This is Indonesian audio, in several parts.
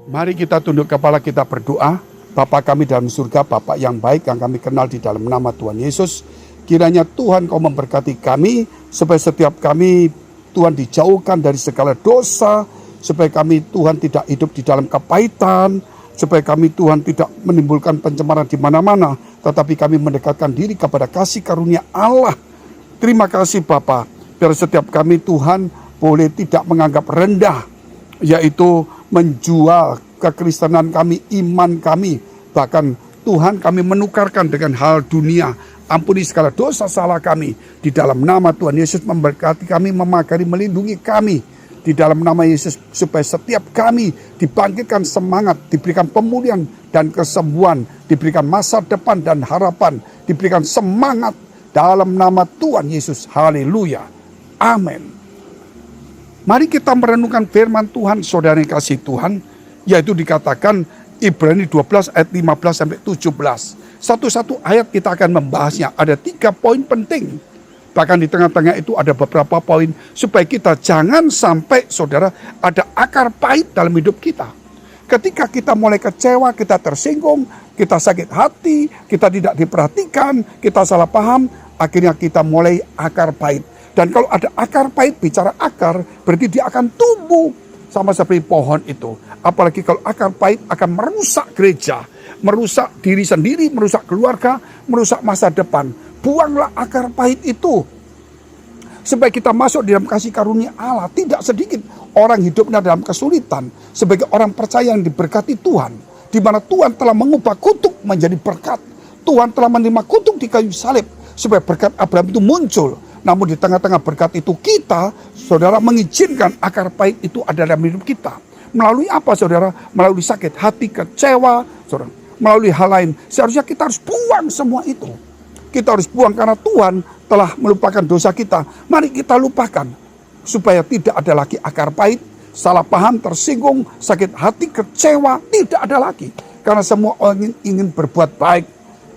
Mari kita tunduk kepala, kita berdoa. Bapa kami dalam surga, Bapa yang baik yang kami kenal di dalam nama Tuhan Yesus. Kiranya Tuhan Kau memberkati kami, supaya setiap kami Tuhan dijauhkan dari segala dosa, supaya kami Tuhan tidak hidup di dalam kepahitan, supaya kami Tuhan tidak menimbulkan pencemaran di mana-mana, tetapi kami mendekatkan diri kepada kasih karunia Allah. Terima kasih Bapa, biar setiap kami Tuhan boleh tidak menganggap rendah, yaitu menjual kekristenan kami, iman kami. Bahkan Tuhan kami menukarkan dengan hal dunia. Ampuni segala dosa salah kami. Di dalam nama Tuhan Yesus memberkati kami, memagari, melindungi kami. Di dalam nama Yesus supaya setiap kami dibangkitkan semangat, diberikan pemulihan dan kesembuhan, diberikan masa depan dan harapan, diberikan semangat dalam nama Tuhan Yesus. Haleluya. Amin. Mari kita merenungkan firman Tuhan, saudara yang kasih Tuhan, yaitu dikatakan Ibrani 12 ayat 15 sampai 17. Satu-satu ayat kita akan membahasnya. Ada 3 poin penting. Bahkan di tengah-tengah itu ada beberapa poin supaya kita jangan sampai saudara ada akar pahit dalam hidup kita. Ketika kita mulai kecewa, kita tersinggung, kita sakit hati, kita tidak diperhatikan, kita salah paham, akhirnya kita mulai akar pahit. Dan kalau ada akar pahit, bicara akar, berarti dia akan tumbuh sama seperti pohon itu. Apalagi kalau akar pahit akan merusak gereja, merusak diri sendiri, merusak keluarga, merusak masa depan. Buanglah akar pahit itu, supaya kita masuk dalam kasih karunia Allah. Tidak sedikit orang hidupnya dalam kesulitan, sebagai orang percaya yang diberkati Tuhan, di mana Tuhan telah mengubah kutuk menjadi berkat. Tuhan telah menerima kutuk di kayu salib, supaya berkat Abraham itu muncul. Namun di tengah-tengah berkat itu kita, saudara, mengizinkan akar pahit itu ada dalam hidup kita. Melalui apa saudara? Melalui sakit hati, kecewa, saudara. Melalui hal lain. Seharusnya kita harus buang semua itu. Kita harus buang karena Tuhan telah melupakan dosa kita. Mari kita lupakan. Supaya tidak ada lagi akar pahit, salah paham, tersinggung, sakit hati, kecewa. Tidak ada lagi. Karena semua orang ingin berbuat baik.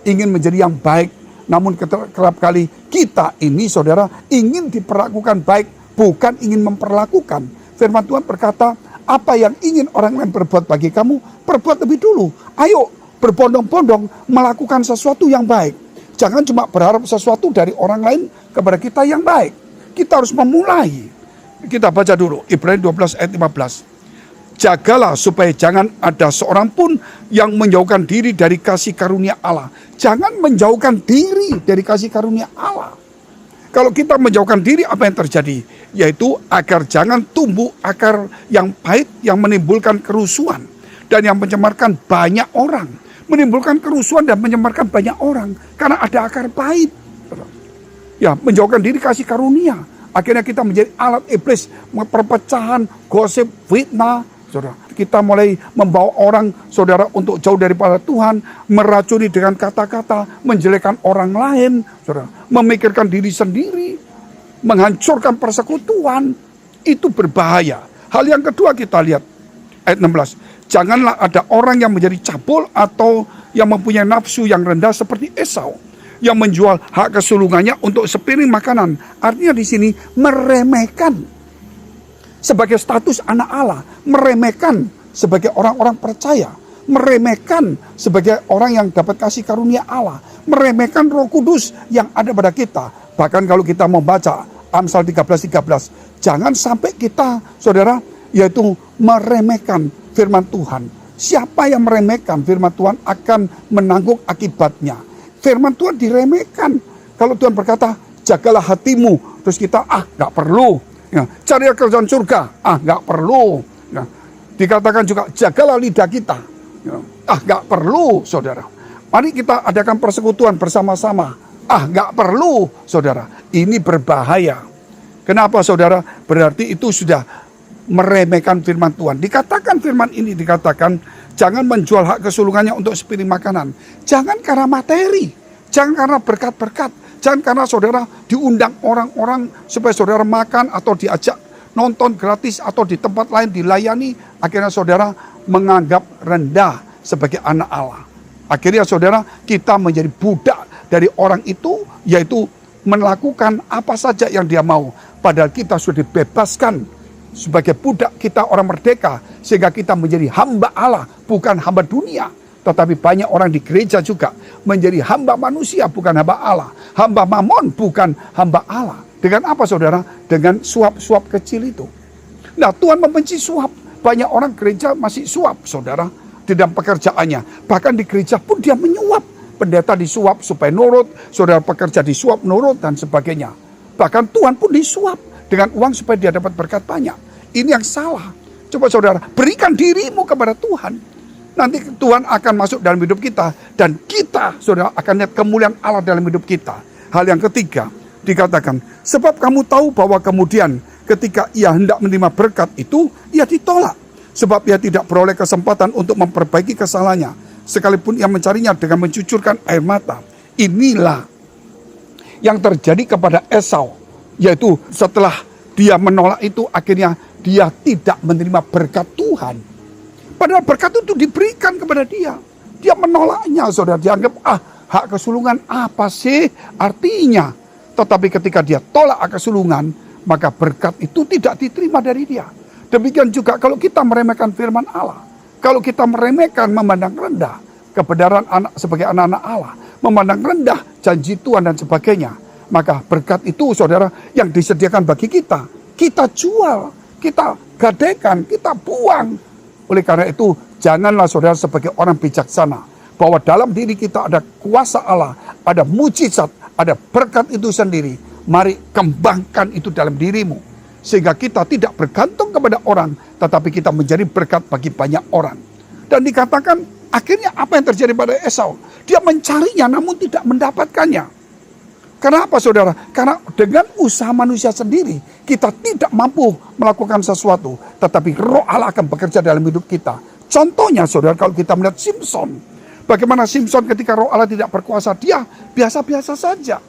Ingin menjadi yang baik. Namun kerap kali kita ini saudara ingin diperlakukan baik, bukan ingin memperlakukan. Firman Tuhan berkata, apa yang ingin orang lain berbuat bagi kamu, perbuat lebih dulu. Ayo berbondong-bondong melakukan sesuatu yang baik. Jangan cuma berharap sesuatu dari orang lain kepada kita yang baik. Kita harus memulai. Kita baca dulu Ibrani 12 ayat 15. Jagalah supaya jangan ada seorang pun yang menjauhkan diri dari kasih karunia Allah. Jangan menjauhkan diri dari kasih karunia Allah. Kalau kita menjauhkan diri, apa yang terjadi? Yaitu agar jangan tumbuh akar yang pahit yang menimbulkan kerusuhan. Dan yang mencemarkan banyak orang. Menimbulkan kerusuhan dan mencemarkan banyak orang. Karena ada akar pahit. Ya, menjauhkan diri kasih karunia. Akhirnya kita menjadi alat iblis. Perpecahan, gosip, fitnah. Saudara, kita mulai membawa orang saudara untuk jauh daripada Tuhan, meracuni dengan kata-kata, menjelekkan orang lain, saudara, memikirkan diri sendiri, menghancurkan persekutuan. Itu berbahaya. Hal yang kedua kita lihat ayat 16. Janganlah ada orang yang menjadi cabul atau yang mempunyai nafsu yang rendah seperti Esau, yang menjual hak kesulungannya untuk sepiring makanan. Artinya di sini meremehkan sebagai status anak Allah, meremehkan sebagai orang-orang percaya, meremehkan sebagai orang yang dapat kasih karunia Allah, meremehkan Roh Kudus yang ada pada kita. Bahkan kalau kita membaca Amsal 13:13, jangan sampai kita, saudara, yaitu meremehkan firman Tuhan. Siapa yang meremehkan firman Tuhan akan menanggung akibatnya. Firman Tuhan diremehkan. Kalau Tuhan berkata, jagalah hatimu, terus kita, gak perlu. Ya, cari kerjaan surga, nggak perlu. Ya, dikatakan juga jagalah lidah kita, ya, nggak perlu, saudara. Mari kita adakan persekutuan bersama-sama, nggak perlu, saudara. Ini berbahaya. Kenapa, saudara? Berarti itu sudah meremehkan firman Tuhan. Dikatakan firman ini dikatakan jangan menjual hak kesulungannya untuk sepiring makanan. Jangan karena materi, jangan karena berkat-berkat. Jangan karena saudara diundang orang-orang supaya saudara makan atau diajak nonton gratis atau di tempat lain dilayani. Akhirnya saudara menganggap rendah sebagai anak Allah. Akhirnya saudara kita menjadi budak dari orang itu, yaitu melakukan apa saja yang dia mau. Padahal kita sudah dibebaskan sebagai budak kita orang merdeka, sehingga kita menjadi hamba Allah, bukan hamba dunia. Tetapi banyak orang di gereja juga menjadi hamba manusia, bukan hamba Allah. Hamba mamon, bukan hamba Allah. Dengan apa saudara? Dengan suap-suap kecil itu. Nah, Tuhan membenci suap. Banyak orang gereja masih suap saudara di dalam pekerjaannya. Bahkan di gereja pun dia menyuap. Pendeta disuap supaya nurut, saudara pekerja disuap nurut dan sebagainya. Bahkan Tuhan pun disuap dengan uang supaya dia dapat berkat banyak. Ini yang salah. Coba saudara, berikan dirimu kepada Tuhan. Nanti Tuhan akan masuk dalam hidup kita. Dan kita, saudara, akan lihat kemuliaan Allah dalam hidup kita. Hal yang ketiga, dikatakan, sebab kamu tahu bahwa kemudian ketika ia hendak menerima berkat itu, ia ditolak. Sebab ia tidak beroleh kesempatan untuk memperbaiki kesalahannya. Sekalipun ia mencarinya dengan mencucurkan air mata. Inilah yang terjadi kepada Esau. Yaitu setelah dia menolak itu, akhirnya dia tidak menerima berkat Tuhan. Padahal berkat itu diberikan kepada dia. Dia menolaknya, saudara. Dianggap, hak kesulungan apa sih artinya? Tetapi ketika dia tolak hak kesulungan, maka berkat itu tidak diterima dari dia. Demikian juga kalau kita meremehkan firman Allah. Kalau kita meremehkan, memandang rendah kebenaran anak sebagai anak-anak Allah, memandang rendah janji Tuhan dan sebagainya, maka berkat itu saudara yang disediakan bagi kita, kita jual, kita gadaikan, kita buang. Oleh karena itu, janganlah saudara sebagai orang bijaksana, bahwa dalam diri kita ada kuasa Allah, ada mujizat, ada berkat itu sendiri. Mari kembangkan itu dalam dirimu, sehingga kita tidak bergantung kepada orang, tetapi kita menjadi berkat bagi banyak orang. Dan dikatakan akhirnya apa yang terjadi pada Esau? Dia mencarinya namun tidak mendapatkannya. Kenapa saudara? Karena dengan usaha manusia sendiri kita tidak mampu melakukan sesuatu. Tetapi Roh Allah akan bekerja dalam hidup kita. Contohnya saudara, kalau kita melihat Simson. Bagaimana Simson ketika Roh Allah tidak berkuasa, dia biasa-biasa saja.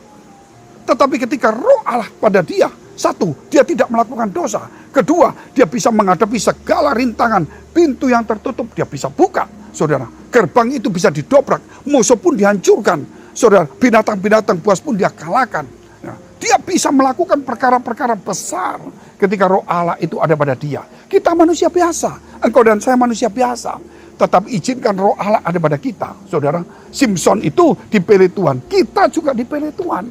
Tetapi ketika Roh Allah pada dia, satu, dia tidak melakukan dosa. Kedua, dia bisa menghadapi segala rintangan. Pintu yang tertutup dia bisa buka, saudara. Gerbang itu bisa didobrak. Musuh pun dihancurkan. Saudara, binatang-binatang buas pun dia kalahkan. Nah, dia bisa melakukan perkara-perkara besar ketika Roh Allah itu ada pada dia. Kita manusia biasa. Engkau dan saya manusia biasa. Tetapi izinkan Roh Allah ada pada kita, saudara. Simson itu dipilih Tuhan. Kita juga dipilih Tuhan.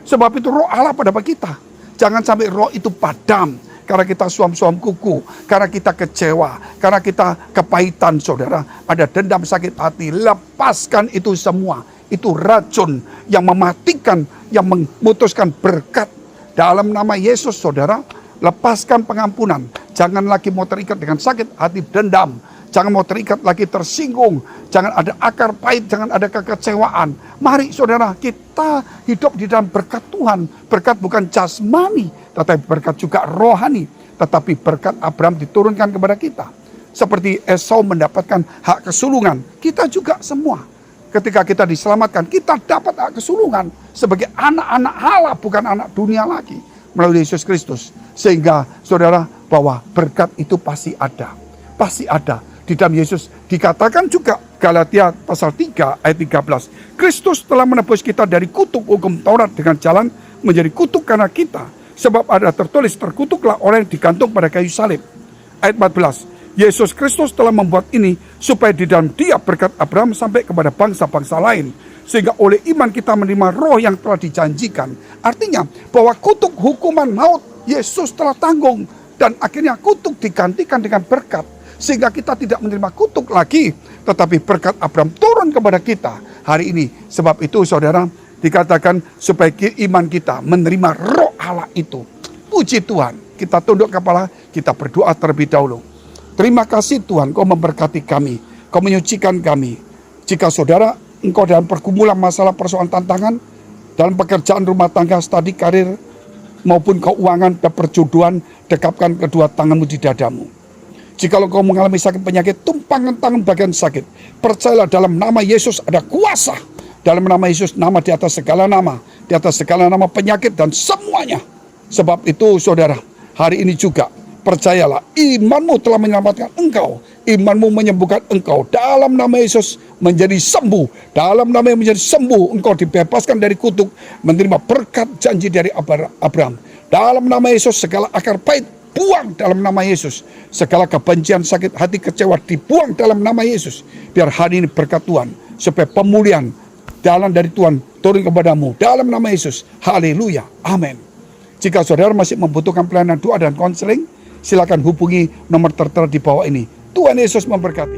Sebab itu Roh Allah pada kita. Jangan sampai roh itu padam. Karena kita suam-suam kuku. Karena kita kecewa. Karena kita kepahitan, saudara. Ada dendam, sakit hati. Lepaskan itu semua. Itu racun yang mematikan. Yang memutuskan berkat. Dalam nama Yesus, saudara. Lepaskan pengampunan. Jangan lagi mau terikat dengan sakit hati, dendam. Jangan mau terikat lagi tersinggung. Jangan ada akar pahit, jangan ada kekecewaan. Mari saudara, kita hidup di dalam berkat Tuhan. Berkat bukan jasmani, tetapi berkat juga rohani. Tetapi berkat Abraham diturunkan kepada kita. Seperti Esau mendapatkan hak kesulungan. Kita juga semua. Ketika kita diselamatkan, kita dapat hak kesulungan. Sebagai anak-anak Allah, bukan anak dunia lagi. Melalui Yesus Kristus. Sehingga saudara, bahwa berkat itu pasti ada. Pasti ada. Di dalam Yesus dikatakan juga Galatia pasal 3 ayat 13. Kristus telah menebus kita dari kutuk hukum Taurat dengan jalan menjadi kutuk karena kita. Sebab ada tertulis, terkutuklah orang yang digantung pada kayu salib. Ayat 14. Yesus Kristus telah membuat ini supaya di dalam dia berkat Abraham sampai kepada bangsa-bangsa lain. Sehingga oleh iman kita menerima roh yang telah dijanjikan. Artinya bahwa kutuk hukuman maut Yesus telah tanggung. Dan akhirnya kutuk digantikan dengan berkat. Sehingga kita tidak menerima kutuk lagi. Tetapi berkat Abraham turun kepada kita hari ini. Sebab itu saudara, dikatakan supaya iman kita menerima roh Allah itu. Puji Tuhan. Kita tunduk kepala, kita berdoa terlebih dahulu. Terima kasih Tuhan, Kau memberkati kami. Kau menyucikan kami. Jika saudara, engkau dalam pergumulan masalah persoalan tantangan, dalam pekerjaan rumah tangga, studi karir, maupun keuangan dan perjodohan, dekapkan kedua tanganmu di dadamu. Jikalau kau mengalami sakit penyakit, tumpangkan tangan bagian sakit. Percayalah dalam nama Yesus ada kuasa. Dalam nama Yesus, nama di atas segala nama. Di atas segala nama penyakit dan semuanya. Sebab itu saudara, hari ini juga percayalah imanmu telah menyelamatkan engkau. Imanmu menyembuhkan engkau. Dalam nama Yesus menjadi sembuh. Dalam nama yang menjadi sembuh, engkau dibebaskan dari kutuk. Menerima berkat janji dari Abraham. Dalam nama Yesus segala akar pahit dibuang dalam nama Yesus. Segala kebencian, sakit hati, kecewa dibuang dalam nama Yesus. Biar hari ini berkat Tuhan, supaya pemulihan jalan dari Tuhan turun kepadamu dalam nama Yesus. Haleluya. Amin. Jika saudara masih membutuhkan pelayanan doa dan konseling, silakan hubungi nomor tertera di bawah ini. Tuhan Yesus memberkati.